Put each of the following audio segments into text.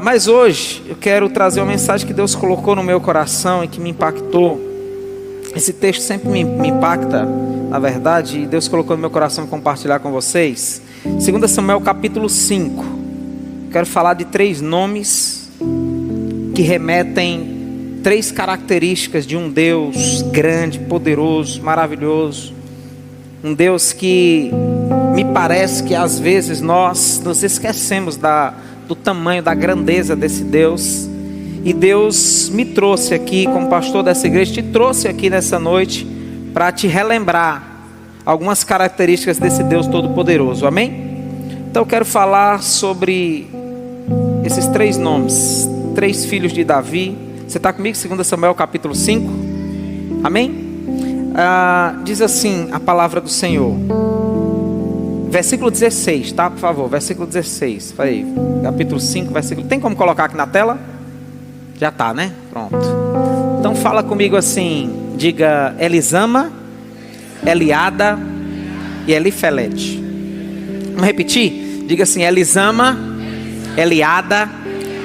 Mas hoje eu quero trazer uma mensagem que Deus colocou no meu coração e que me impactou. Esse texto sempre me impacta, na verdade, e Deus colocou no meu coração compartilhar com vocês. 2 Samuel capítulo 5. Quero falar de 3 nomes que remetem 3 características de um Deus grande, poderoso, maravilhoso. Um Deus que me parece que às vezes nós nos esquecemos do tamanho, da grandeza desse Deus. E Deus me trouxe aqui, como pastor dessa igreja, te trouxe aqui nessa noite para te relembrar algumas características desse Deus Todo-Poderoso, amém? Então eu quero falar sobre esses 3 nomes, 3 filhos de Davi. Você está comigo? 2 Samuel capítulo 5, amém? Diz assim a palavra do Senhor, versículo 16, tá? Por favor, versículo 16, vai aí, capítulo 5, versículo, tem como colocar aqui na tela? Já tá, né? Pronto. Então fala comigo assim, diga Elisama, Eliada e Elifelete. Vamos repetir? Diga assim, Elisama, Eliada,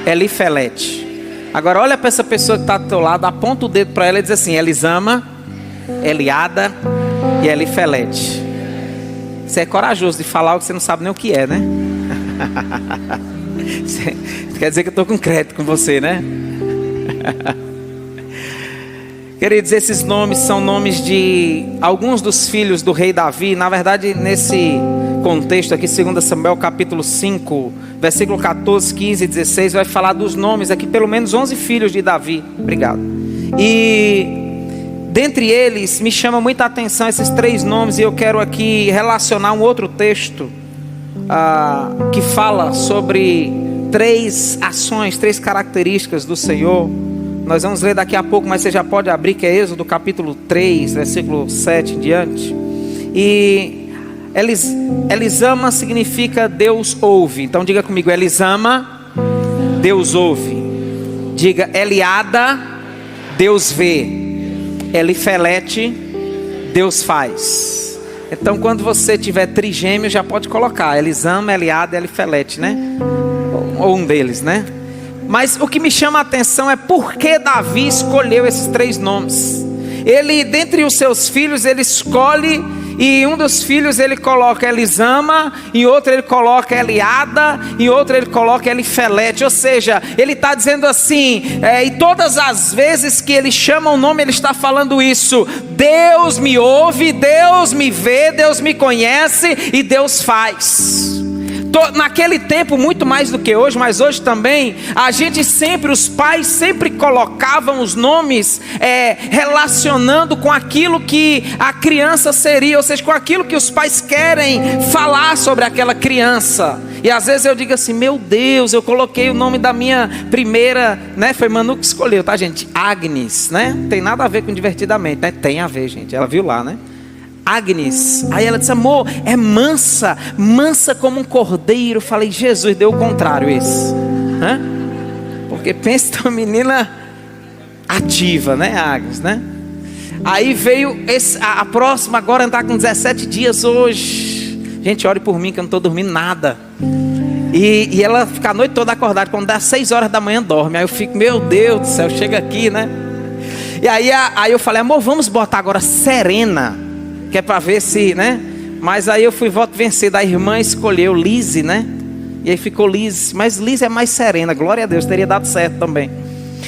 Elifelete. Agora olha para essa pessoa que está do teu lado, aponta o dedo para ela e diz assim, Elisama, Eliada e Elifelete. Você é corajoso de falar o que você não sabe nem o que é, né? Quer dizer que eu estou com crédito com você, né? Queridos, esses nomes são nomes de alguns dos filhos do rei Davi. Na verdade, nesse contexto aqui, 2 Samuel capítulo 5, versículo 14, 15 e 16, vai falar dos nomes aqui, pelo menos 11 filhos de Davi. Obrigado. E dentre eles, me chama muita atenção esses 3 nomes. E eu quero aqui relacionar um outro texto que fala sobre 3 ações, 3 características do Senhor. Nós vamos ler daqui a pouco, mas você já pode abrir, que é Êxodo capítulo 3, versículo 7 em diante. E Elisama significa Deus ouve. Então diga comigo, Elisama, Deus ouve. Diga Eliada, Deus vê. Elifelete, Deus faz. Então quando você tiver trigêmeo, já pode colocar Elisama, Eliada e Elifelete, né? Ou um deles, né? Mas o que me chama a atenção é por que Davi escolheu esses 3 nomes. Ele, dentre os seus filhos, ele escolhe, e um dos filhos ele coloca Elisama, em outro ele coloca Eliada, em outro ele coloca Elifelete. Ou seja, ele está dizendo assim, e todas as vezes que ele chama o nome, ele está falando isso: Deus me ouve, Deus me vê, Deus me conhece e Deus faz. Naquele tempo, muito mais do que hoje, mas hoje também, os pais sempre colocavam os nomes relacionando com aquilo que a criança seria, ou seja, com aquilo que os pais querem falar sobre aquela criança. E às vezes eu digo assim, meu Deus, eu coloquei o nome da minha primeira, né? Foi Manu que escolheu, tá, gente? Agnes, né? Não tem nada a ver com divertidamente, né? Tem a ver, gente, ela viu lá, né? Agnes. Aí ela disse, amor, é mansa, mansa como um cordeiro. Eu falei, Jesus, deu o contrário esse. Porque pensa uma menina ativa, né, Agnes, né? Aí veio a próxima, agora está com 17 dias hoje. Gente, ore por mim que eu não estou dormindo nada. E ela fica a noite toda acordada. Quando dá 6 horas da manhã dorme. Aí eu fico, meu Deus do céu, chega aqui, né? E aí eu falei, amor, vamos botar agora Serena, que é para ver se, né? Mas aí eu fui voto vencido. A irmã escolheu Lise, né? E aí ficou Lise. Mas Lise é mais serena, glória a Deus, teria dado certo também.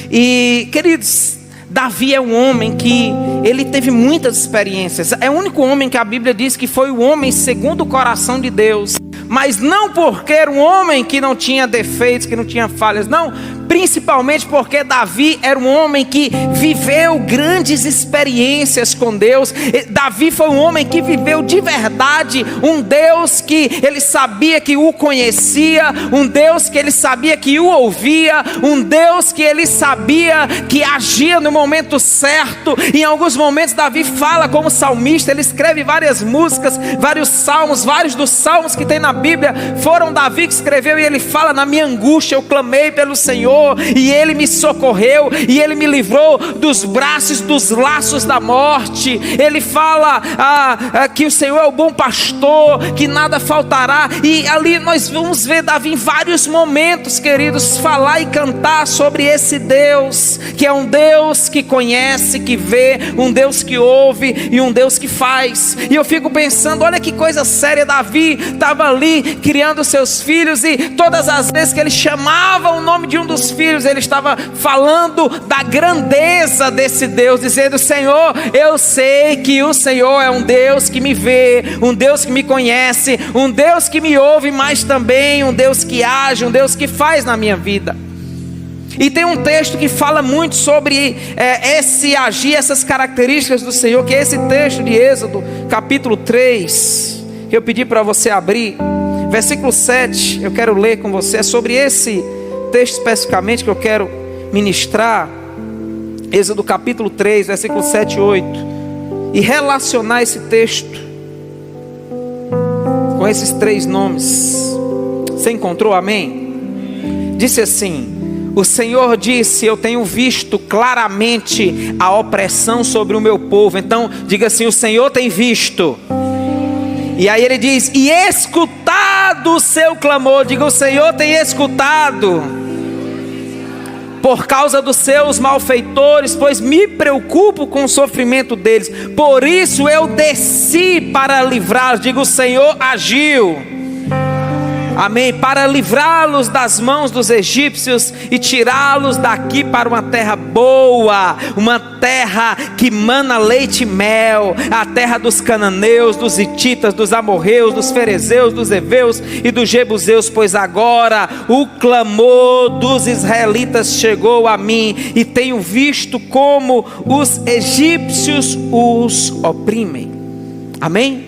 E, queridos, Davi é um homem que ele teve muitas experiências. É o único homem que a Bíblia diz que foi o homem segundo o coração de Deus. Mas não porque era um homem que não tinha defeitos, que não tinha falhas, não. Principalmente porque Davi era um homem que viveu grandes experiências com Deus. Davi foi um homem que viveu de verdade um Deus que ele sabia que o conhecia, um Deus que ele sabia que o ouvia, um Deus que ele sabia que agia no momento certo. Em alguns momentos Davi fala como salmista, ele escreve várias músicas, vários salmos, vários dos salmos que tem na Bíblia foram Davi que escreveu, e ele fala, na minha angústia eu clamei pelo Senhor, pastor, e Ele me socorreu, e Ele me livrou dos braços, dos laços da morte. Ele fala que o Senhor é o bom pastor, que nada faltará. E ali nós vamos ver Davi em vários momentos, queridos, falar e cantar sobre esse Deus, que é um Deus que conhece, que vê, um Deus que ouve e um Deus que faz. E eu fico pensando, olha que coisa séria. Davi estava ali criando seus filhos, e todas as vezes que ele chamava o nome de um dos filhos, ele estava falando da grandeza desse Deus, dizendo: Senhor, eu sei que o Senhor é um Deus que me vê, um Deus que me conhece, um Deus que me ouve, mas também um Deus que age, um Deus que faz na minha vida. E tem um texto que fala muito sobre esse agir, essas características do Senhor, que é esse texto de Êxodo, capítulo 3, que eu pedi para você abrir, versículo 7, eu quero ler com você. É sobre esse texto especificamente que eu quero ministrar, Êxodo capítulo 3, versículo 7 e 8, e relacionar esse texto com esses 3 nomes. Você encontrou? Amém? Disse assim: o Senhor disse: eu tenho visto claramente a opressão sobre o meu povo. Então diga assim: o Senhor tem visto. E aí ele diz: e escutado o seu clamor. Diga: o Senhor tem escutado por causa dos seus malfeitores, pois me preocupo com o sofrimento deles. Por isso eu desci para livrá-los. Diga: o Senhor agiu. Amém, para livrá-los das mãos dos egípcios e tirá-los daqui para uma terra boa, uma terra que mana leite e mel, a terra dos cananeus, dos hititas, dos amorreus, dos ferezeus, dos heveus e dos jebuseus. Pois agora o clamor dos israelitas chegou a mim, e tenho visto como os egípcios os oprimem. Amém?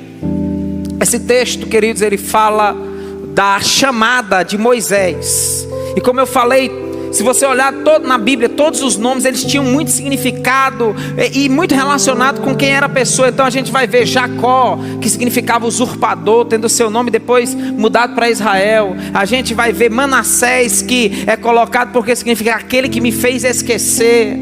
Esse texto, queridos, ele fala da chamada de Moisés. E como eu falei, se você olhar na Bíblia, todos os nomes, eles tinham muito significado e muito relacionado com quem era a pessoa. Então a gente vai ver Jacó, que significava usurpador, tendo seu nome depois mudado para Israel. A gente vai ver Manassés, que é colocado porque significa aquele que me fez esquecer.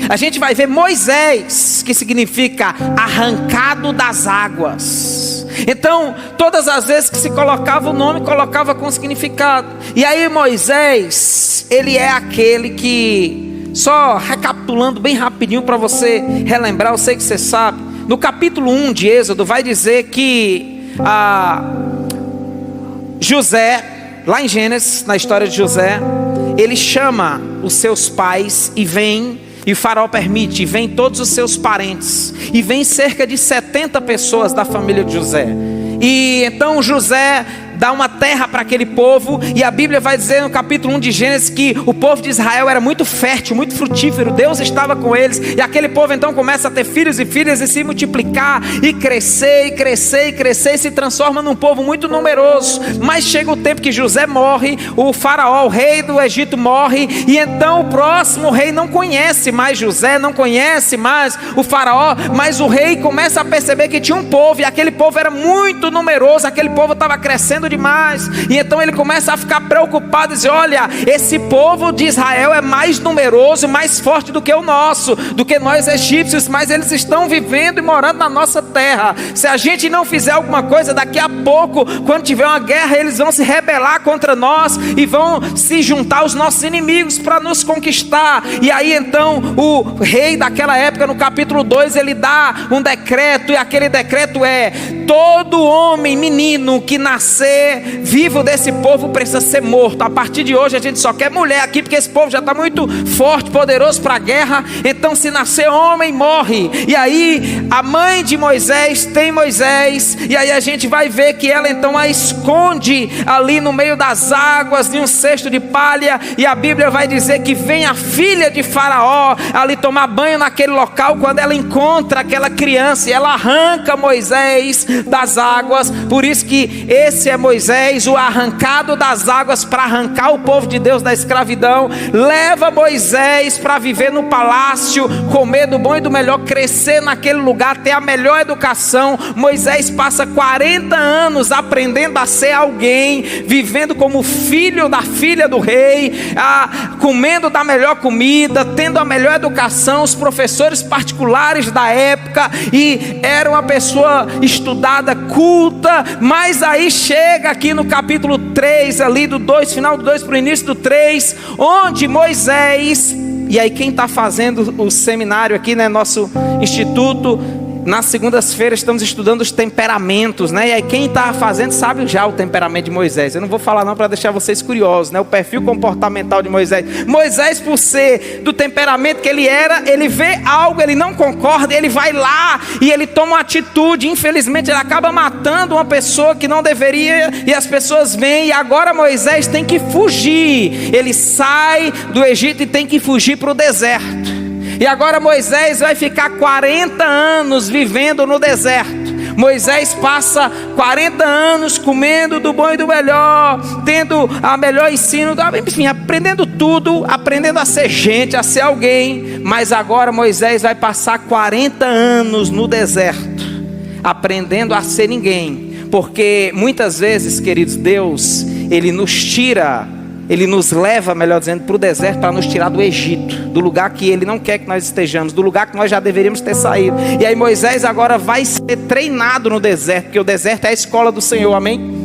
A gente vai ver Moisés, que significa arrancado das águas. Então, todas as vezes que se colocava o nome, colocava com significado. E aí Moisés, ele é aquele que, só recapitulando bem rapidinho para você relembrar, eu sei que você sabe, no capítulo 1 de Êxodo vai dizer que José, lá em Gênesis, na história de José, ele chama os seus pais e vem. E o faraó permite, e vem todos os seus parentes, e vem cerca de 70 pessoas da família de José. E então José dá uma terra para aquele povo, e a Bíblia vai dizer no capítulo 1 de Gênesis que o povo de Israel era muito fértil, muito frutífero, Deus estava com eles, e aquele povo então começa a ter filhos e filhas, e se multiplicar, e crescer, e crescer, e crescer, e se transforma num povo muito numeroso. Mas chega o tempo que José morre, o faraó, o rei do Egito, morre, e então o próximo rei não conhece mais José, não conhece mais o faraó, mas o rei começa a perceber que tinha um povo, e aquele povo era muito numeroso, aquele povo estava crescendo demais, e então ele começa a ficar preocupado, e diz: olha, esse povo de Israel é mais numeroso, mais forte do que o nosso, do que nós egípcios, mas eles estão vivendo e morando na nossa terra. Se a gente não fizer alguma coisa, daqui a pouco, quando tiver uma guerra, eles vão se rebelar contra nós, e vão se juntar aos nossos inimigos para nos conquistar. E aí então o rei daquela época, no capítulo 2, ele dá um decreto, e aquele decreto é: todo homem, menino que nascer vivo desse povo precisa ser morto. A partir de hoje a gente só quer mulher aqui, porque esse povo já está muito forte, poderoso para a guerra. Então se nascer homem, morre. E aí a mãe de Moisés tem Moisés, e aí a gente vai ver que ela então a esconde ali no meio das águas, de um cesto de palha. E a Bíblia vai dizer que vem a filha de Faraó ali tomar banho naquele local. Quando ela encontra aquela criança, e ela arranca Moisés das águas. Por isso que esse é Moisés, o arrancado das águas, para arrancar o povo de Deus da escravidão. Leva Moisés para viver no palácio, comer do bom e do melhor, crescer naquele lugar, ter a melhor educação. Moisés passa 40 anos aprendendo a ser alguém, vivendo como filho da filha do rei, comendo da melhor comida, tendo a melhor educação, os professores particulares da época, e era uma pessoa estudada, culta. Mas aí chega aqui no capítulo 3, ali do 2, final do 2 para o início do 3, onde Moisés, e aí quem está fazendo o seminário aqui, né, nosso instituto, nas segundas-feiras estamos estudando os temperamentos, né? E aí quem está fazendo sabe já o temperamento de Moisés. Eu não vou falar não para deixar vocês curiosos, né? O perfil comportamental de Moisés. Moisés, por ser do temperamento que ele era, ele vê algo, ele não concorda, ele vai lá e ele toma uma atitude. Infelizmente ele acaba matando uma pessoa que não deveria, e as pessoas vêm, e agora Moisés tem que fugir. Ele sai do Egito e tem que fugir para o deserto. E agora Moisés vai ficar 40 anos vivendo no deserto. Moisés passa 40 anos comendo do bom e do melhor, tendo a melhor ensino, enfim, aprendendo tudo, aprendendo a ser gente, a ser alguém. Mas agora Moisés vai passar 40 anos no deserto, aprendendo a ser ninguém. Porque muitas vezes, queridos, Deus, Ele nos tira, Ele nos leva, melhor dizendo, para o deserto, para nos tirar do Egito, do lugar que Ele não quer que nós estejamos, do lugar que nós já deveríamos ter saído. E aí Moisés agora vai ser treinado no deserto, porque o deserto é a escola do Senhor, amém?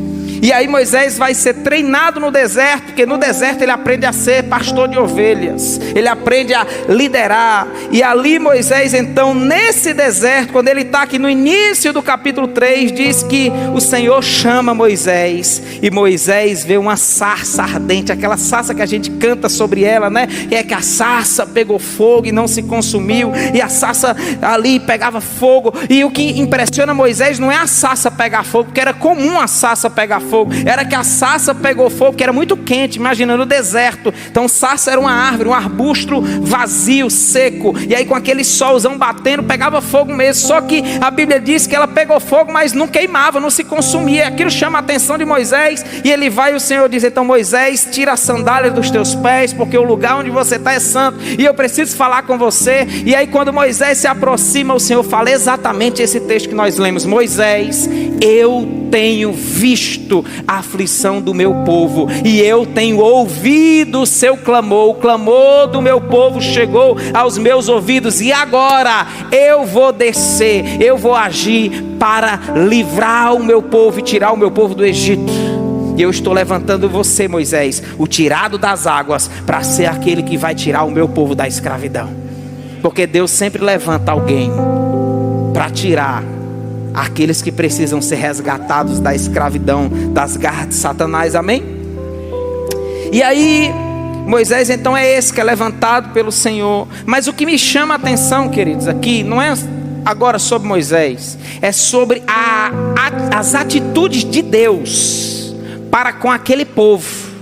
E aí Moisés vai ser treinado no deserto, porque no deserto ele aprende a ser pastor de ovelhas, ele aprende a liderar. E ali Moisés, então, nesse deserto, quando ele está aqui no início do capítulo 3, diz que o Senhor chama Moisés, e Moisés vê uma sarça ardente, aquela sarça que a gente canta sobre ela, né? É que a sarça pegou fogo e não se consumiu, e a sarça ali pegava fogo. E o que impressiona Moisés não é a sarça pegar fogo, porque era comum a sarça pegar fogo, era que a sarça pegou fogo, porque era muito quente, imagina, no deserto. Então sarça era uma árvore, um arbusto vazio, seco, e aí com aquele solzão batendo, pegava fogo mesmo. Só que a Bíblia diz que ela pegou fogo, mas não queimava, não se consumia. Aquilo chama a atenção de Moisés, e ele vai, e o Senhor diz: então Moisés, tira a sandália dos teus pés, porque o lugar onde você está é santo, e eu preciso falar com você. E aí quando Moisés se aproxima, o Senhor fala exatamente esse texto que nós lemos: Moisés, eu tenho visto a aflição do meu povo, e eu tenho ouvido o seu clamor. O clamor do meu povo chegou aos meus ouvidos, e agora eu vou descer, eu vou agir para livrar o meu povo e tirar o meu povo do Egito. E eu estou levantando você, Moisés, o tirado das águas, para ser aquele que vai tirar o meu povo da escravidão. Porque Deus sempre levanta alguém para tirar aqueles que precisam ser resgatados da escravidão, das garras de Satanás, amém? E aí Moisés então é esse que é levantado pelo Senhor. Mas o que me chama a atenção, queridos, aqui não é agora sobre Moisés, é sobre as atitudes de Deus para com aquele povo,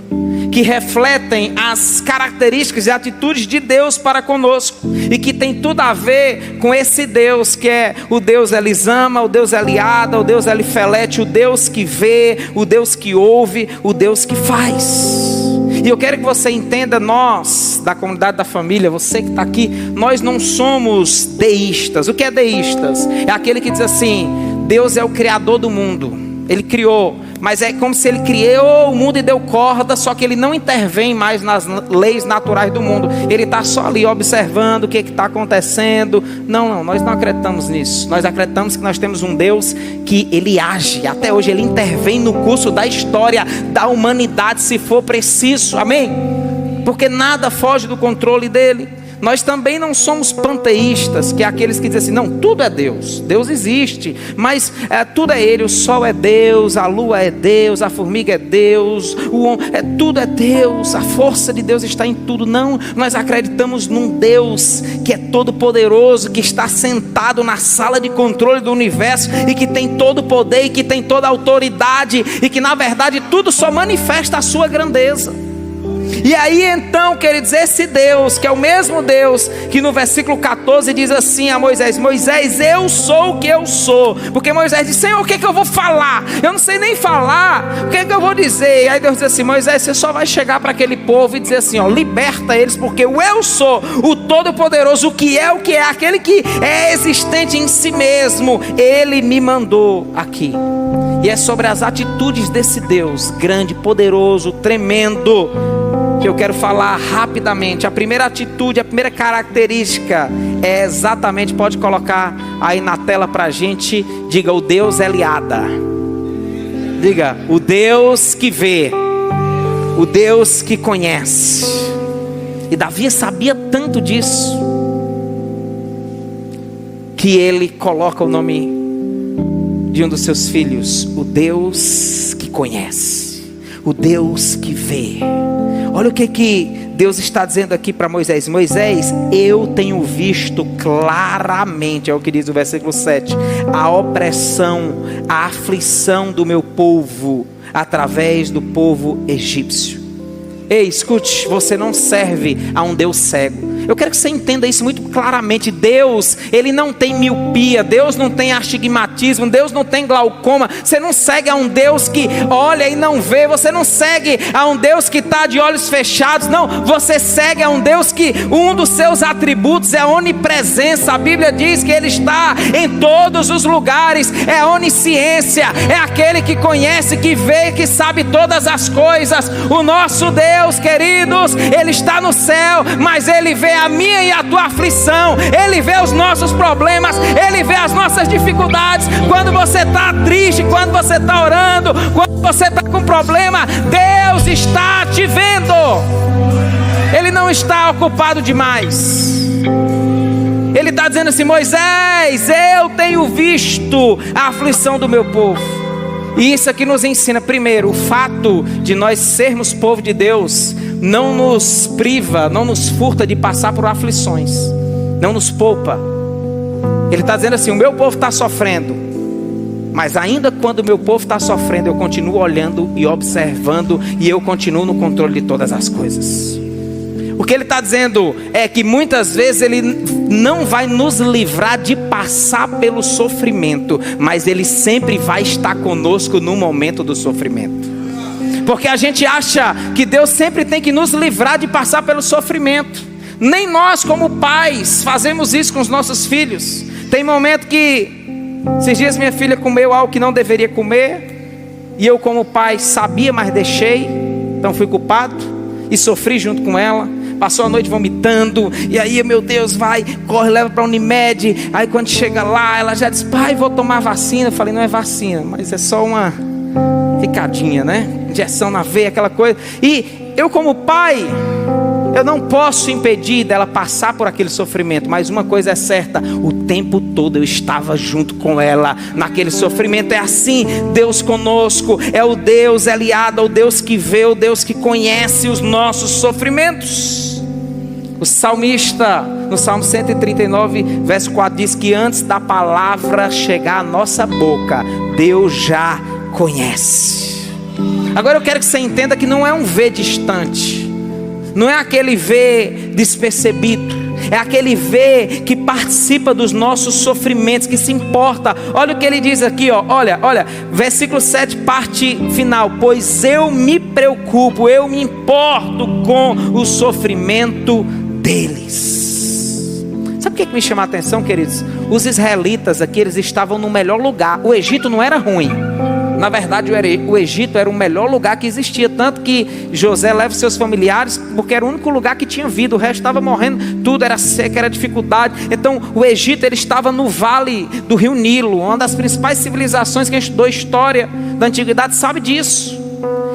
que refletem as características e atitudes de Deus para conosco, e que tem tudo a ver com esse Deus que é o Deus Elisama, o Deus Eliada, o Deus Elifelete, o Deus que vê, o Deus que ouve, o Deus que faz. E eu quero que você entenda, nós da comunidade da família, você que está aqui, nós não somos deístas. O que é deístas? É aquele que diz assim: Deus é o criador do mundo, Ele criou, mas é como se Ele criou o mundo e deu corda, só que Ele não intervém mais nas leis naturais do mundo. Ele está só ali observando o que está acontecendo. Não, nós não acreditamos nisso. Nós acreditamos que nós temos um Deus que Ele age. Até hoje Ele intervém no curso da história da humanidade, se for preciso, amém? Porque nada foge do controle dEle. Nós também não somos panteístas, que é aqueles que dizem assim: não, tudo é Deus, Deus existe, mas tudo é Ele, o sol é Deus, a lua é Deus, a formiga é Deus, tudo é Deus, a força de Deus está em tudo. Não, nós acreditamos num Deus que é todo poderoso, que está sentado na sala de controle do universo, e que tem todo o poder, e que tem toda a autoridade, e que na verdade tudo só manifesta a sua grandeza. E aí então, queridos, esse Deus, que é o mesmo Deus que no versículo 14 diz assim a Moisés: Moisés, eu sou o que eu sou. Porque Moisés disse: Senhor, o que é que eu vou falar? Eu não sei nem falar, o que é que eu vou dizer? E aí Deus diz assim: Moisés, você só vai chegar para aquele povo e dizer assim, ó, liberta eles, porque o eu sou, o Todo-Poderoso, o que é, aquele que é existente em si mesmo, Ele me mandou aqui. E é sobre as atitudes desse Deus grande, poderoso, tremendo, que eu quero falar rapidamente. A primeira atitude, a primeira característica é exatamente, pode colocar aí na tela pra gente, diga: o Deus Eliada. Diga: o Deus que vê, o Deus que conhece. E Davi sabia tanto disso, que ele coloca o nome de um dos seus filhos: o Deus que conhece, o Deus que vê. Olha o que Deus está dizendo aqui para Moisés: Moisés, eu tenho visto claramente, é o que diz o versículo 7, a opressão, a aflição do meu povo, através do povo egípcio. Ei, escute, você não serve a um Deus cego. Eu quero que você entenda isso muito claramente. Deus, Ele não tem miopia, Deus não tem astigmatismo, Deus não tem glaucoma. Você não segue a um Deus que olha e não vê, você não segue a um Deus que está de olhos fechados. Não, você segue a um Deus que um dos seus atributos é a onipresença. A Bíblia diz que Ele está em todos os lugares, é a onisciência, é aquele que conhece, que vê, que sabe todas as coisas. O nosso Deus, queridos, Ele está no céu, mas Ele vê a minha e a tua aflição, Ele vê os nossos problemas, Ele vê as nossas dificuldades. Quando você está triste, quando você está orando, quando você está com problema, Deus está te vendo. Ele não está ocupado demais. Ele está dizendo assim: Moisés, eu tenho visto a aflição do meu povo. E isso aqui nos ensina, primeiro, o fato de nós sermos povo de Deus não nos priva, não nos furta de passar por aflições, não nos poupa. Ele está dizendo assim: o meu povo está sofrendo, mas ainda quando o meu povo está sofrendo, eu continuo olhando e observando, e eu continuo no controle de todas as coisas. O que ele está dizendo é que muitas vezes Ele não vai nos livrar de passar pelo sofrimento, mas Ele sempre vai estar conosco no momento do sofrimento. Porque a gente acha que Deus sempre tem que nos livrar de passar pelo sofrimento. Nem nós como pais fazemos isso com os nossos filhos. Tem momento que, esses dias minha filha comeu algo que não deveria comer, e eu como pai sabia, mas deixei, então fui culpado e sofri junto com ela. Passou a noite vomitando, e aí, meu Deus, vai, corre, leva para a Unimed. Aí quando chega lá, ela já diz: pai, vou tomar vacina. Eu falei: não é vacina, mas é só uma picadinha, né? Injeção na veia, aquela coisa. E eu como pai, eu não posso impedir dela passar por aquele sofrimento, mas uma coisa é certa: o tempo todo eu estava junto com ela naquele sofrimento. É assim Deus conosco, é o Deus Eliada, o Deus que vê, o Deus que conhece os nossos sofrimentos. O salmista, no Salmo 139, verso 4, diz que antes da palavra chegar à nossa boca, Deus já conhece. Agora eu quero que você entenda que não é um ver distante, não é aquele ver despercebido, é aquele ver que participa dos nossos sofrimentos, que se importa. Olha o que ele diz aqui, ó. Olha, versículo 7, parte final: pois eu me preocupo, eu me importo com o sofrimento deles. Sabe o que me chama a atenção, queridos? Os israelitas aqui, eles estavam no melhor lugar. O Egito não era ruim. Na verdade, o Egito era o melhor lugar que existia. Tanto que José leva seus familiares, porque era o único lugar que tinha vida. O resto estava morrendo, tudo era seca, era dificuldade. Então o Egito, ele estava no vale do rio Nilo, uma das principais civilizações. Quem estudou história da antiguidade sabe disso.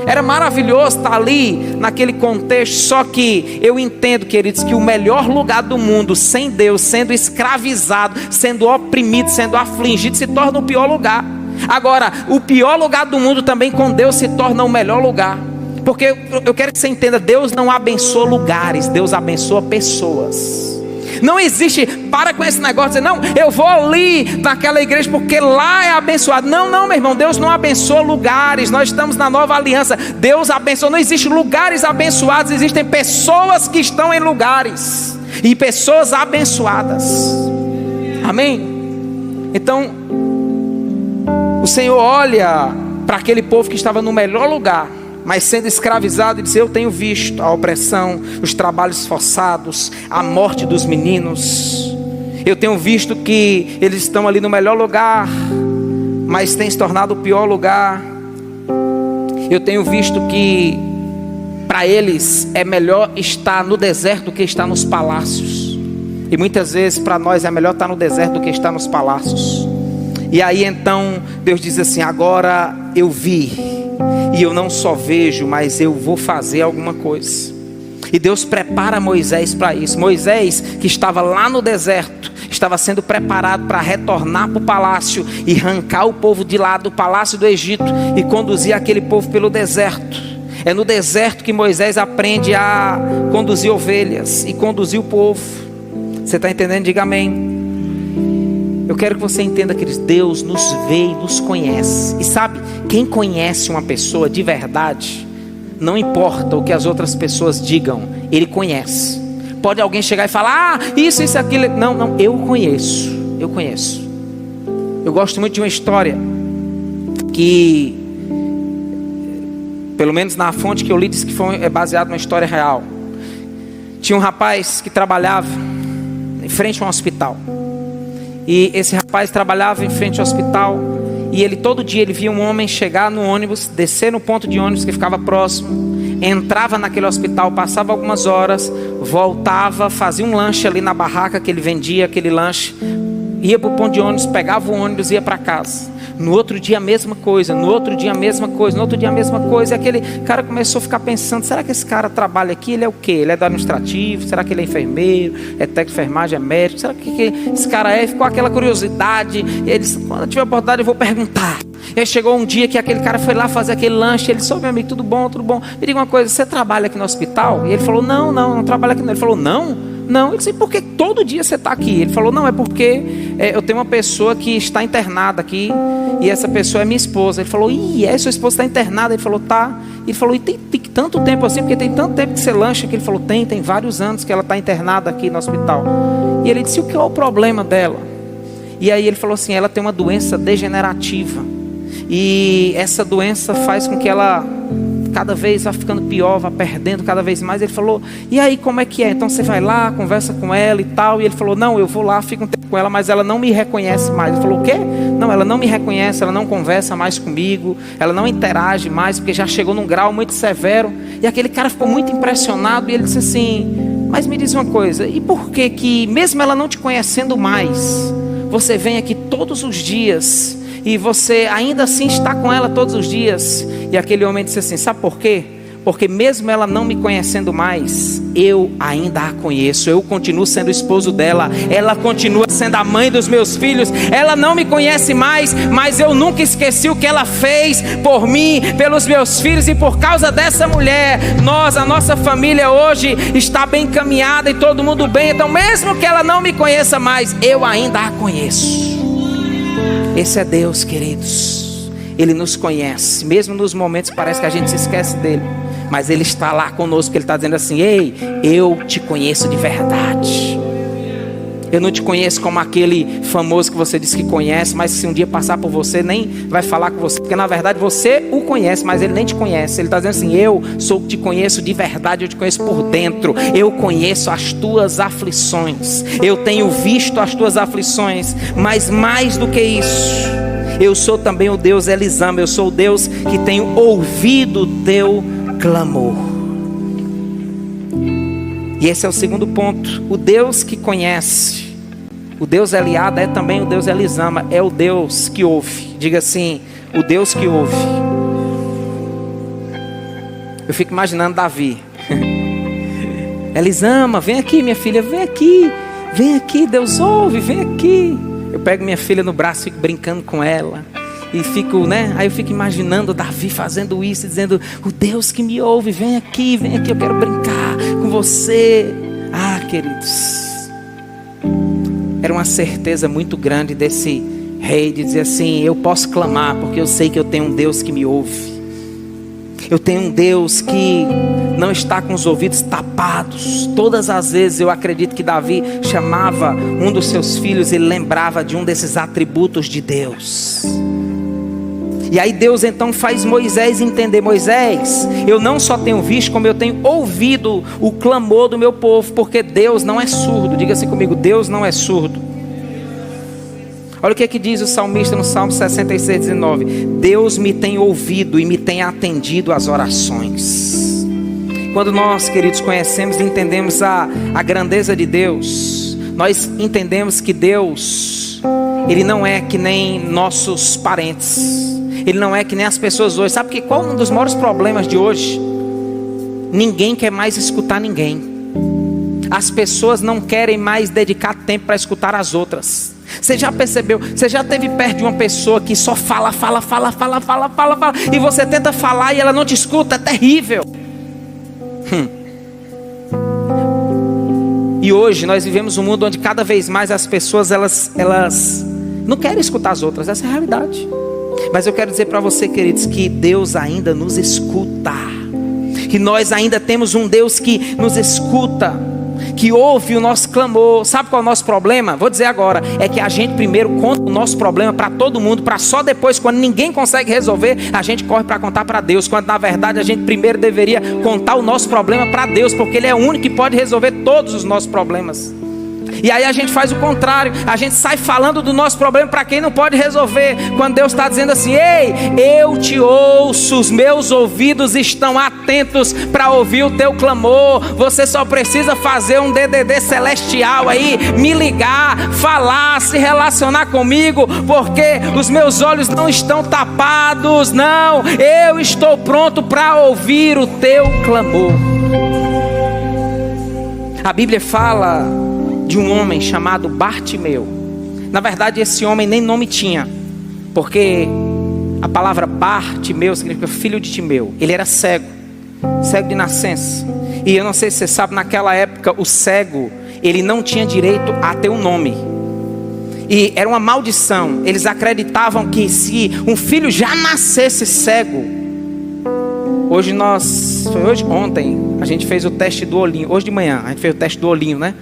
Era maravilhoso estar ali naquele contexto. Só que eu entendo, queridos, que o melhor lugar do mundo sem Deus, sendo escravizado, sendo oprimido, sendo afligido, se torna o pior lugar. Agora, o pior lugar do mundo também com Deus se torna o melhor lugar. Porque eu quero que você entenda: Deus não abençoa lugares, Deus abençoa pessoas. Não existe, para com esse negócio de dizer: não, eu vou ali naquela igreja porque lá é abençoado. Não, meu irmão, Deus não abençoa lugares. Nós estamos na nova aliança. Deus abençoa, não existe lugares abençoados, existem pessoas que estão em lugares, e pessoas abençoadas. Amém? Então, o Senhor olha para aquele povo que estava no melhor lugar, mas sendo escravizado, e diz: eu tenho visto a opressão, os trabalhos forçados, a morte dos meninos. Eu tenho visto que eles estão ali no melhor lugar, mas tem se tornado o pior lugar. Eu tenho visto que para eles é melhor estar no deserto do que estar nos palácios. E muitas vezes para nós é melhor estar no deserto do que estar nos palácios. E aí então Deus diz assim: agora eu vi, e eu não só vejo, mas eu vou fazer alguma coisa. E Deus prepara Moisés para isso. Moisés, que estava lá no deserto, estava sendo preparado para retornar para o palácio e arrancar o povo de lá do palácio do Egito e conduzir aquele povo pelo deserto. É no deserto que Moisés aprende a conduzir ovelhas e conduzir o povo. Você está entendendo? Diga amém. Eu quero que você entenda que Deus nos vê e nos conhece. E sabe, quem conhece uma pessoa de verdade, não importa o que as outras pessoas digam, Ele conhece. Pode alguém chegar e falar: isso, aquilo. Não, eu conheço. Eu gosto muito de uma história que, pelo menos na fonte que eu li, diz que é baseado numa história real. Tinha um rapaz que trabalhava em frente a um hospital. E esse rapaz trabalhava em frente ao hospital. E ele todo dia ele via um homem chegar no ônibus, descer no ponto de ônibus que ficava próximo, entrava naquele hospital, passava algumas horas, voltava, fazia um lanche ali na barraca que ele vendia aquele lanche, ia para o ponto de ônibus, pegava o ônibus e ia para casa. No outro dia a mesma coisa, no outro dia a mesma coisa, no outro dia a mesma coisa. E aquele cara começou a ficar pensando: será que esse cara trabalha aqui? Ele é o quê? Ele é do administrativo? Será que ele é enfermeiro? É técnico de enfermagem? É médico? Será que esse cara é? Ficou aquela curiosidade. E ele disse: quando eu tiver oportunidade eu vou perguntar. E aí chegou um dia que aquele cara foi lá fazer aquele lanche. Ele disse: ô meu amigo, tudo bom, tudo bom? Me diga uma coisa, você trabalha aqui no hospital? E ele falou: não trabalho aqui não. Ele falou: não, eu disse: por que todo dia você está aqui? Ele falou: não, é porque eu tenho uma pessoa que está internada aqui, e essa pessoa é minha esposa. Ele falou: sua esposa está internada? Ele falou: tá. Ele falou: e tem tanto tempo assim? Porque tem tanto tempo que você lancha aqui. Ele falou: tem vários anos que ela está internada aqui no hospital. E ele disse: o que é o problema dela? E aí ele falou assim: ela tem uma doença degenerativa, e essa doença faz com que ela cada vez vai ficando pior, vai perdendo cada vez mais. Ele falou: e aí como é que é? Então você vai lá, conversa com ela e tal. E ele falou: não, eu vou lá, fico um tempo com ela, mas ela não me reconhece mais. Ele falou: o quê? Não, ela não me reconhece, ela não conversa mais comigo, ela não interage mais, porque já chegou num grau muito severo. E aquele cara ficou muito impressionado, e ele disse assim: mas me diz uma coisa, e por que mesmo ela não te conhecendo mais, você vem aqui todos os dias e você ainda assim está com ela todos os dias? E aquele homem disse assim: sabe por quê? Porque mesmo ela não me conhecendo mais, eu ainda a conheço. Eu continuo sendo o esposo dela, ela continua sendo a mãe dos meus filhos. Ela não me conhece mais, mas eu nunca esqueci o que ela fez por mim, pelos meus filhos. E por causa dessa mulher, a nossa família hoje está bem encaminhada e todo mundo bem. Então mesmo que ela não me conheça mais, eu ainda a conheço. Esse é Deus, queridos. Ele nos conhece, mesmo nos momentos que parece que a gente se esquece dele, mas Ele está lá conosco. Ele está dizendo assim: ei, eu te conheço de verdade. Eu não te conheço como aquele famoso que você disse que conhece, mas se um dia passar por você, nem vai falar com você, porque na verdade você o conhece, mas ele nem te conhece. Ele está dizendo assim: eu te conheço de verdade, eu te conheço por dentro. Eu conheço as tuas aflições, eu tenho visto as tuas aflições, mas mais do que isso, eu sou também o Deus Elisama. Eu sou o Deus que tenho ouvido o teu clamor. E esse é o segundo ponto. O Deus que conhece, o Deus Eliada, é também o Deus Elisama. É o Deus que ouve. Diga assim: o Deus que ouve. Eu fico imaginando Davi. Elisama, vem aqui minha filha, vem aqui, Deus ouve, vem aqui. Eu pego minha filha no braço, fico brincando com ela. E fico, aí eu fico imaginando Davi fazendo isso, dizendo: o Deus que me ouve, vem aqui, eu quero brincar com você. Ah, queridos, era uma certeza muito grande desse rei de dizer assim: eu posso clamar, porque eu sei que eu tenho um Deus que me ouve. Eu tenho um Deus que não está com os ouvidos tapados. Todas as vezes eu acredito que Davi chamava um dos seus filhos, ele lembrava de um desses atributos de Deus. E aí Deus então faz Moisés entender: Moisés, eu não só tenho visto, como eu tenho ouvido o clamor do meu povo, porque Deus não é surdo. Diga assim comigo: Deus não é surdo. Olha o que é que diz o salmista no Salmo 66, 19: Deus me tem ouvido e me tem atendido às orações. quando nós, queridos, conhecemos e entendemos a grandeza de Deus, nós entendemos que Deus, Ele não é que nem nossos parentes, Ele não é que nem as pessoas hoje. Sabe qual é um dos maiores problemas de hoje? Ninguém quer mais escutar ninguém. As pessoas não querem mais dedicar tempo para escutar as outras. Você já percebeu? Você já esteve perto de uma pessoa que só fala, e você tenta falar e ela não te escuta? É terrível. E hoje nós vivemos um mundo onde cada vez mais as pessoas elas não querem escutar as outras. Essa é a realidade. Mas eu quero dizer para você, queridos, que Deus ainda nos escuta, que nós ainda temos um Deus que nos escuta, que ouve o nosso clamor. Sabe qual é o nosso problema? Vou dizer agora, é que a gente primeiro conta o nosso problema para todo mundo, para só depois, quando ninguém consegue resolver, a gente corre para contar para Deus, quando na verdade a gente primeiro deveria contar o nosso problema para Deus, porque Ele é o único que pode resolver todos os nossos problemas. E aí a gente faz o contrário, a gente sai falando do nosso problema para quem não pode resolver, quando Deus está dizendo assim: ei, eu te ouço, os meus ouvidos estão atentos para ouvir o teu clamor. Você só precisa fazer um DDD celestial aí, me ligar, falar, se relacionar comigo, porque os meus olhos não estão tapados, não, eu estou pronto para ouvir o teu clamor. A Bíblia fala de um homem chamado Bartimeu. Na verdade, esse homem nem nome tinha, porque a palavra Bartimeu significa filho de Timeu. Ele era cego de nascença. E eu não sei se você sabe, naquela época o cego, ele não tinha direito a ter um nome. E era uma maldição. Eles acreditavam que se um filho já nascesse cego, ontem a gente fez o teste do olhinho. Hoje de manhã a gente fez o teste do olhinho, né?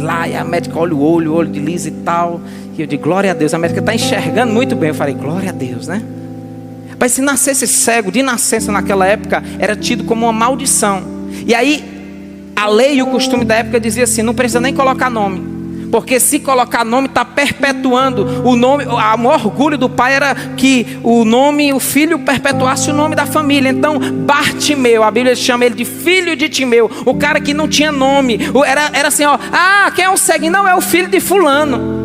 Lá, e a médica olha o olho de Lisa e tal, e eu digo, glória a Deus, a médica está enxergando muito bem. Eu falei, glória a Deus, né? Mas se nascesse cego de nascença naquela época, era tido como uma maldição. E aí a lei e o costume da época dizia assim: não precisa nem colocar nome, porque se colocar nome está perpetuando o nome. O orgulho do pai era que o filho perpetuasse o nome da família. Então Bartimeu, a Bíblia chama ele de filho de Timeu, o cara que não tinha nome. Era assim, ó, quem é o ceguinho? Não, é o filho de fulano.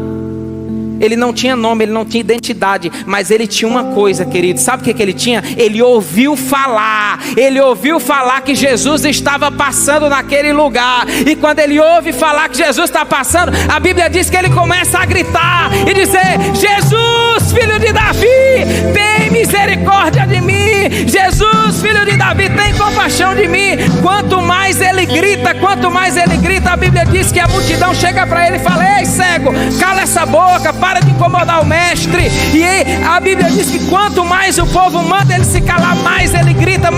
Ele não tinha nome, ele não tinha identidade, mas ele tinha uma coisa, querido. Sabe o que ele tinha? Ele ouviu falar que Jesus estava passando naquele lugar. E quando ele ouve falar que Jesus está passando, a Bíblia diz que ele começa a gritar e dizer: Jesus, filho de Davi, tem misericórdia de mim. Jesus, filho de Davi, tem compaixão de mim. Quanto mais ele grita, a Bíblia diz que a multidão chega para ele e fala: ei, cego, cala essa boca, para de incomodar o mestre. E a Bíblia diz que quanto mais o povo manda ele se calar, mais ele grita,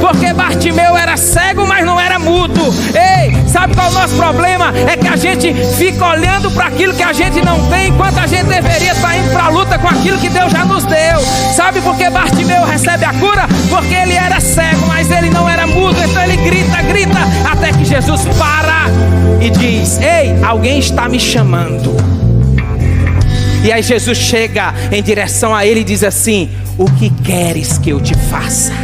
porque Bartimeu era cego, mas não era mudo. Ei, sabe qual é o nosso problema? É que a gente fica olhando para aquilo que a gente não tem, enquanto a gente deveria estar indo para a luta com aquilo que Deus já nos deu. Sabe por que Bartimeu recebe a cura? Porque ele era cego, mas ele não era mudo. Então ele grita, até que Jesus para e diz: ei, alguém está me chamando. E aí Jesus chega em direção a ele e diz assim: o que queres que eu te faça?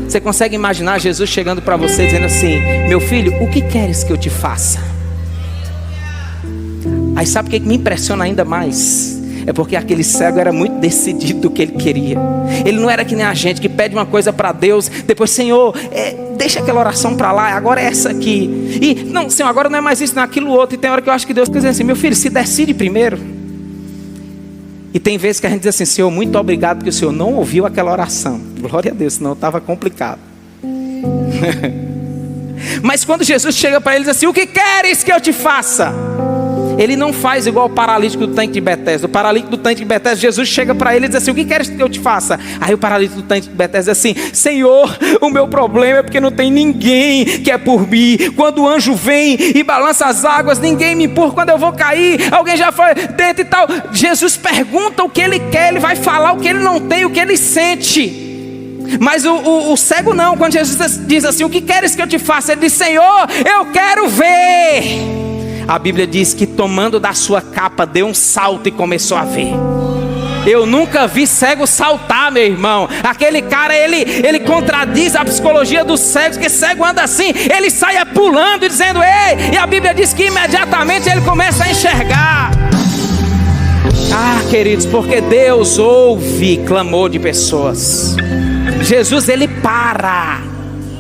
Você consegue imaginar Jesus chegando para você dizendo assim: meu filho, o que queres que eu te faça? Aí sabe o que me impressiona ainda mais? É porque aquele cego era muito decidido do que ele queria. Ele não era que nem a gente que pede uma coisa para Deus, depois: Senhor, deixa aquela oração para lá, agora é essa aqui. E não, Senhor, agora não é mais isso, não é aquilo outro. E tem hora que eu acho que Deus quer dizer assim: meu filho, se decide primeiro. E tem vezes que a gente diz assim: Senhor, muito obrigado porque o Senhor não ouviu aquela oração. Glória a Deus, senão estava complicado. Mas quando Jesus chega para ele e diz assim: o que queres que eu te faça? Ele não faz igual o paralítico do tanque de Betesda. O paralítico do tanque de Betesda, Jesus chega para ele e diz assim: o que queres que eu te faça? Aí o paralítico do tanque de Betesda diz assim: Senhor, o meu problema é porque não tem ninguém que é por mim. Quando o anjo vem e balança as águas, ninguém me empurra. Quando eu vou cair, alguém já foi dentro e tal. Jesus pergunta o que ele quer, ele vai falar o que ele não tem, o que ele sente. Mas o cego não. Quando Jesus diz assim: o que queres que eu te faça? Ele diz: Senhor, eu quero ver. A Bíblia diz que tomando da sua capa, deu um salto e começou a ver. Eu nunca vi cego saltar, meu irmão. Aquele cara, ele contradiz a psicologia dos cegos, que cego anda assim, ele sai pulando e dizendo ei, e a Bíblia diz que imediatamente ele começa a enxergar. Ah, queridos, porque Deus ouve clamor de pessoas. Jesus, ele para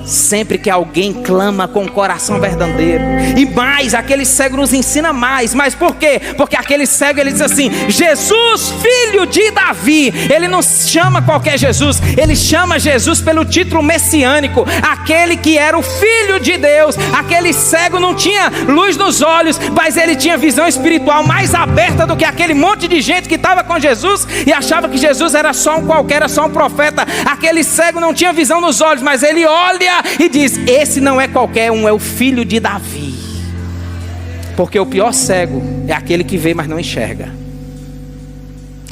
sempre que alguém clama com o coração verdadeiro. E mais, aquele cego nos ensina mais. Mas por quê? Porque aquele cego, ele diz assim: Jesus, filho de Davi. Ele não chama qualquer Jesus, ele chama Jesus pelo título messiânico, aquele que era o Filho de Deus. Aquele cego não tinha luz nos olhos, mas ele tinha visão espiritual mais aberta do que aquele monte de gente que estava com Jesus e achava que Jesus era só um qualquer, era só um profeta. Aquele cego não tinha visão nos olhos, mas ele olha e diz: esse não é qualquer um, é o Filho de Davi. Porque o pior cego é aquele que vê, mas não enxerga.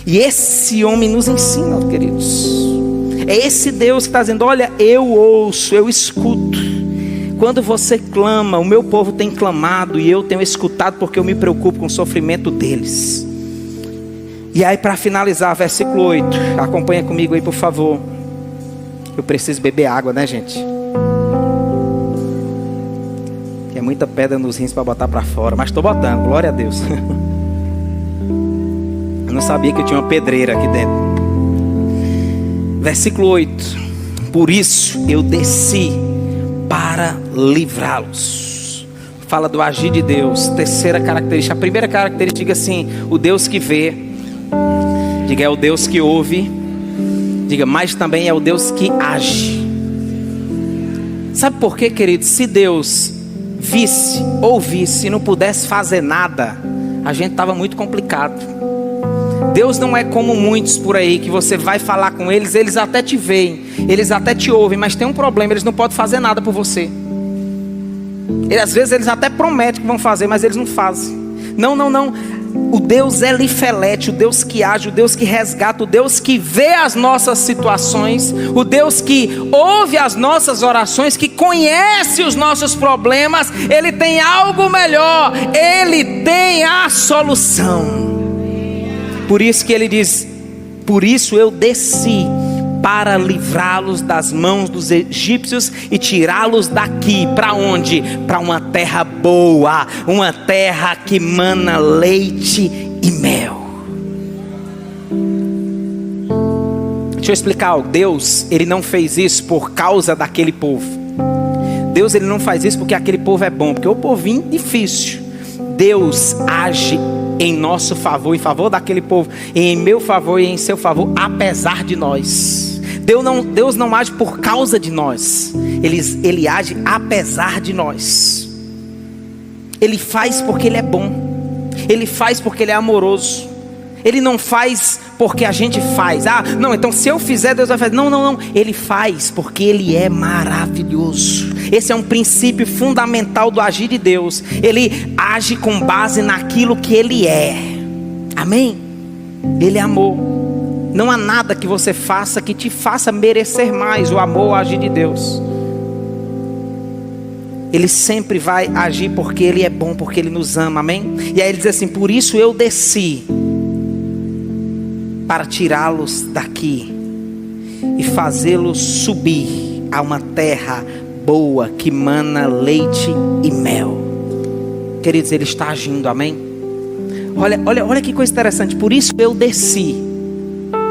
E esse homem nos ensina, queridos. É esse Deus que está dizendo: olha, eu ouço, eu escuto. Quando você clama, o meu povo tem clamado e eu tenho escutado, porque eu me preocupo com o sofrimento deles. E aí, para finalizar, versículo 8, acompanha comigo aí, por favor. Eu preciso beber água, né, gente? É muita pedra nos rins para botar para fora, mas estou botando, glória a Deus. Eu não sabia que eu tinha uma pedreira aqui dentro. Versículo 8: por isso eu desci para livrá-los. Fala do agir de Deus. Terceira característica. A primeira característica, diga assim: o Deus que vê. Diga, é o Deus que ouve. Diga, mas também é o Deus que age. Sabe por quê, querido? Se Deus visse, ouvisse e não pudesse fazer nada, a gente estava muito complicado. Deus não é como muitos por aí, que você vai falar com eles, eles até te veem, eles até te ouvem, mas tem um problema: eles não podem fazer nada por você. Às vezes eles até prometem que vão fazer, mas eles não fazem. Não. O Deus Elifelete, o Deus que age, o Deus que resgata, o Deus que vê as nossas situações, o Deus que ouve as nossas orações, que conhece os nossos problemas. Ele tem algo melhor, Ele tem a solução. Por isso que Ele diz: por isso eu desci para livrá-los das mãos dos egípcios e tirá-los daqui. Para onde? Para uma terra boa, uma terra que mana leite e mel. Deixa eu explicar algo. Deus, Ele não fez isso por causa daquele povo. Deus, Ele não faz isso porque aquele povo é bom, porque o povinho é difícil. Deus age em nosso favor, em favor daquele povo, em meu favor e em seu favor, apesar de nós. Deus não age por causa de nós, Ele age apesar de nós. Ele faz porque Ele é bom, Ele faz porque Ele é amoroso. Ele não faz porque a gente faz. Ah, não, então se eu fizer, Deus vai fazer. Não. Ele faz porque Ele é maravilhoso. Esse é um princípio fundamental do agir de Deus. Ele age com base naquilo que Ele é. Amém? Ele é amor. Não há nada que você faça que te faça merecer mais o amor, o agir de Deus. Ele sempre vai agir porque Ele é bom, porque Ele nos ama, amém? E aí Ele diz assim: por isso eu desci para tirá-los daqui e fazê-los subir a uma terra boa que mana leite e mel. Queridos, Ele está agindo, amém? Olha que coisa interessante. Por isso eu desci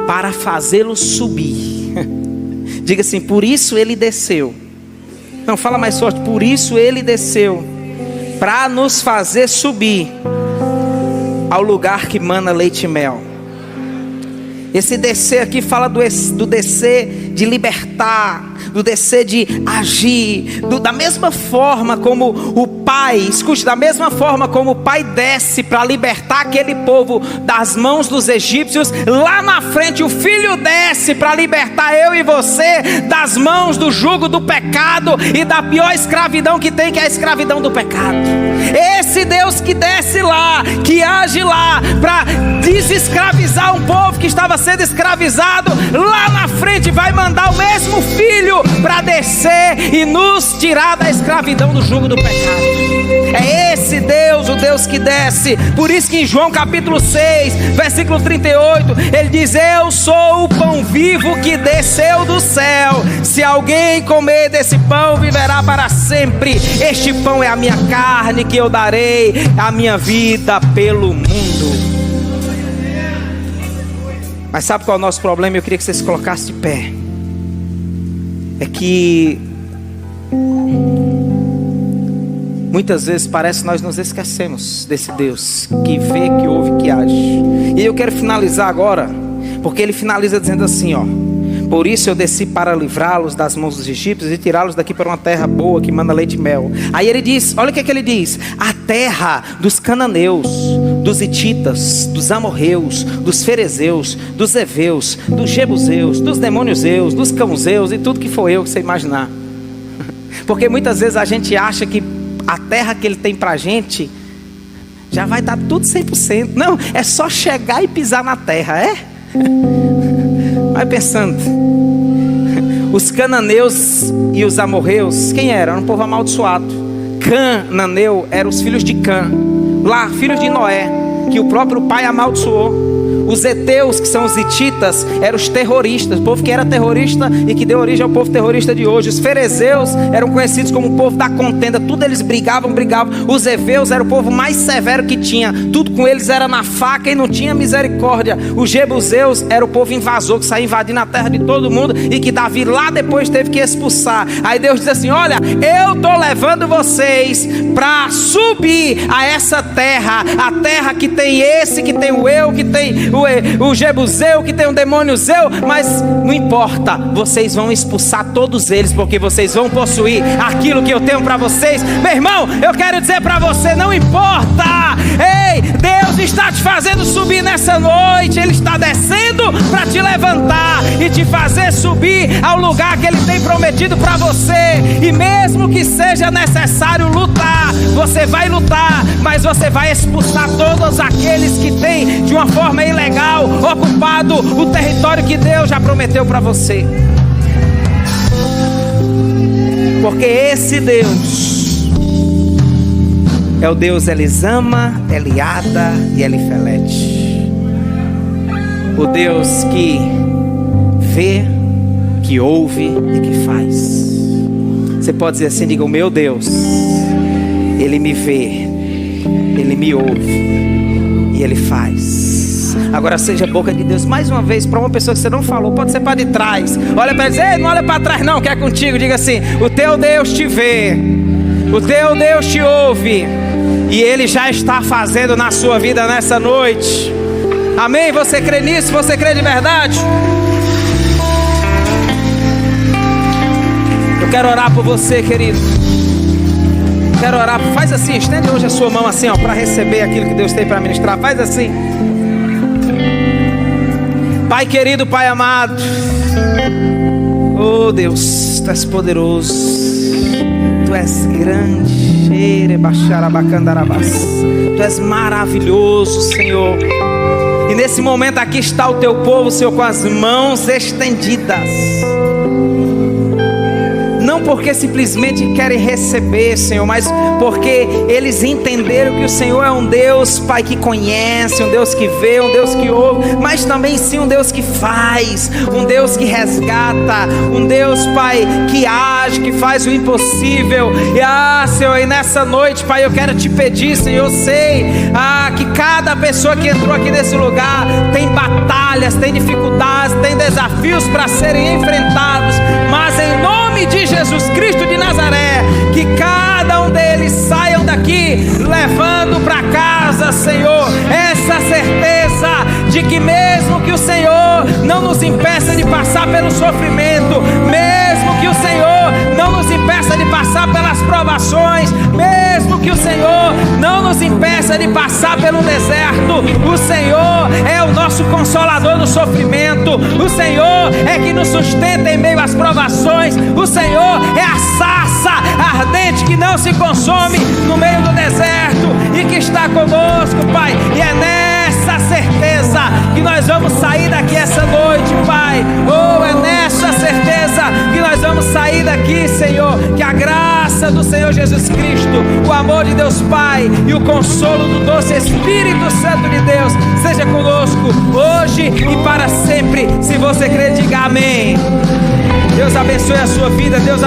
para fazê-los subir. Diga assim: por isso Ele desceu. Não, fala mais forte. Por isso Ele desceu para nos fazer subir ao lugar que mana leite e mel. Esse descer aqui fala do descer de libertar, do descer de agir, da mesma forma como o Pai, escute, da mesma forma como o Pai desce para libertar aquele povo das mãos dos egípcios, lá na frente o Filho desce para libertar eu e você das mãos do jugo do pecado e da pior escravidão que tem, que é a escravidão do pecado. Esse Deus que desce lá, que age lá para desescravizar um povo que estava sendo escravizado, lá na frente vai mandar mandar o mesmo Filho para descer e nos tirar da escravidão do jugo do pecado. É esse Deus, o Deus que desce. Por isso que em João capítulo 6, versículo 38, ele diz: eu sou o pão vivo que desceu do céu. Se alguém comer desse pão, viverá para sempre. Este pão é a minha carne, que eu darei a minha vida pelo mundo. Mas sabe qual é o nosso problema? Eu queria que você se colocasse de pé. É que muitas vezes parece que nós nos esquecemos desse Deus que vê, que ouve, que age. E eu quero finalizar agora, porque ele finaliza dizendo assim, ó: por isso eu desci para livrá-los das mãos dos egípcios e tirá-los daqui para uma terra boa que manda leite e mel. Aí ele diz, olha o que ele diz: a terra dos cananeus, dos hititas, dos amorreus, dos ferezeus, dos heveus, dos jebuseus, dos demônioseus, dos cãozeus e tudo que for eu que você imaginar. Porque muitas vezes a gente acha que a terra que ele tem pra gente já vai estar tudo 100%. Não, é só chegar e pisar na terra, é? Vai pensando. Os cananeus e os amorreus, quem eram? Era um povo amaldiçoado. Cananeu eram os filhos de Cã, lá, filhos de Noé, que o próprio pai amaldiçoou. Os heteus, que são os hititas, eram os terroristas, o povo que era terrorista e que deu origem ao povo terrorista de hoje. Os ferezeus eram conhecidos como o povo da contenda, tudo eles brigavam. Os heveus eram o povo mais severo que tinha, tudo com eles era na faca e não tinha misericórdia. Os jebuseus era o povo invasor, que saía invadindo a terra de todo mundo e que Davi lá depois teve que expulsar. Aí Deus diz assim: olha, eu estou levando vocês para subir a essa terra, a terra que tem esse, que tem o eu, que tem o jebuseu, que tem um demôniozeu, mas não importa, vocês vão expulsar todos eles, porque vocês vão possuir aquilo que eu tenho para vocês. Meu irmão, eu quero dizer para você, não importa. Ei, Deus está te fazendo subir nessa noite. Ele está descendo para te levantar e te fazer subir ao lugar que Ele tem prometido para você. E mesmo que seja necessário lutar, você vai lutar, mas você vai expulsar todos aqueles que têm de uma forma ilegal ocupado o território que Deus já prometeu para você. Porque esse Deus é o Deus Elisama, Eliada e Elifelete. O Deus que vê, que ouve e que faz. Você pode dizer assim, diga: o meu Deus, Ele me vê, Ele me ouve e Ele faz. Agora seja boca de Deus mais uma vez para uma pessoa que você não falou, pode ser para de trás. Olha para ele, dizer: não olha para trás não, que é contigo. Diga assim: o teu Deus te vê, o teu Deus te ouve, e Ele já está fazendo na sua vida nessa noite. Amém? Você crê nisso? Você crê de verdade? Eu quero orar por você, querido. Quero orar. Faz assim, estende hoje a sua mão assim, ó, para receber aquilo que Deus tem para ministrar. Faz assim. Pai querido, Pai amado, oh Deus, Tu és poderoso, Tu és grande, Tu és maravilhoso, Senhor. E nesse momento aqui está o Teu povo, Senhor, com as mãos estendidas. Não porque simplesmente querem receber, Senhor, mas porque eles entenderam que o Senhor é um Deus, Pai, que conhece, um Deus que vê, um Deus que ouve, mas também sim um Deus que faz, um Deus que resgata, um Deus, Pai, que age, que faz o impossível. E Senhor, e nessa noite, Pai, eu quero te pedir, Senhor, eu sei que cada pessoa que entrou aqui nesse lugar tem batalhas, tem dificuldades, tem desafios para serem enfrentados, mas em nome de Jesus Cristo de Nazaré, que cada um deles saiam daqui levando para casa, Senhor, essa certeza de que mesmo que o Senhor não nos impeça de passar pelo sofrimento, mesmo que o Senhor não nos impeça de passar pelas provações, mesmo que o Senhor não nos impeça de passar pelo deserto, o Senhor é o nosso consolador no sofrimento, o Senhor é que nos sustenta em meio às provações, o Senhor é a sarça ardente que não se consome no meio do deserto e que está conosco, Pai. E é nessa certeza que nós vamos sair daqui essa noite, Pai. Oh, é nessa certeza aqui, Senhor, que a graça do Senhor Jesus Cristo, o amor de Deus Pai e o consolo do doce Espírito Santo de Deus seja conosco hoje e para sempre. Se você crê, diga amém. Deus abençoe a sua vida. Deus abençoe.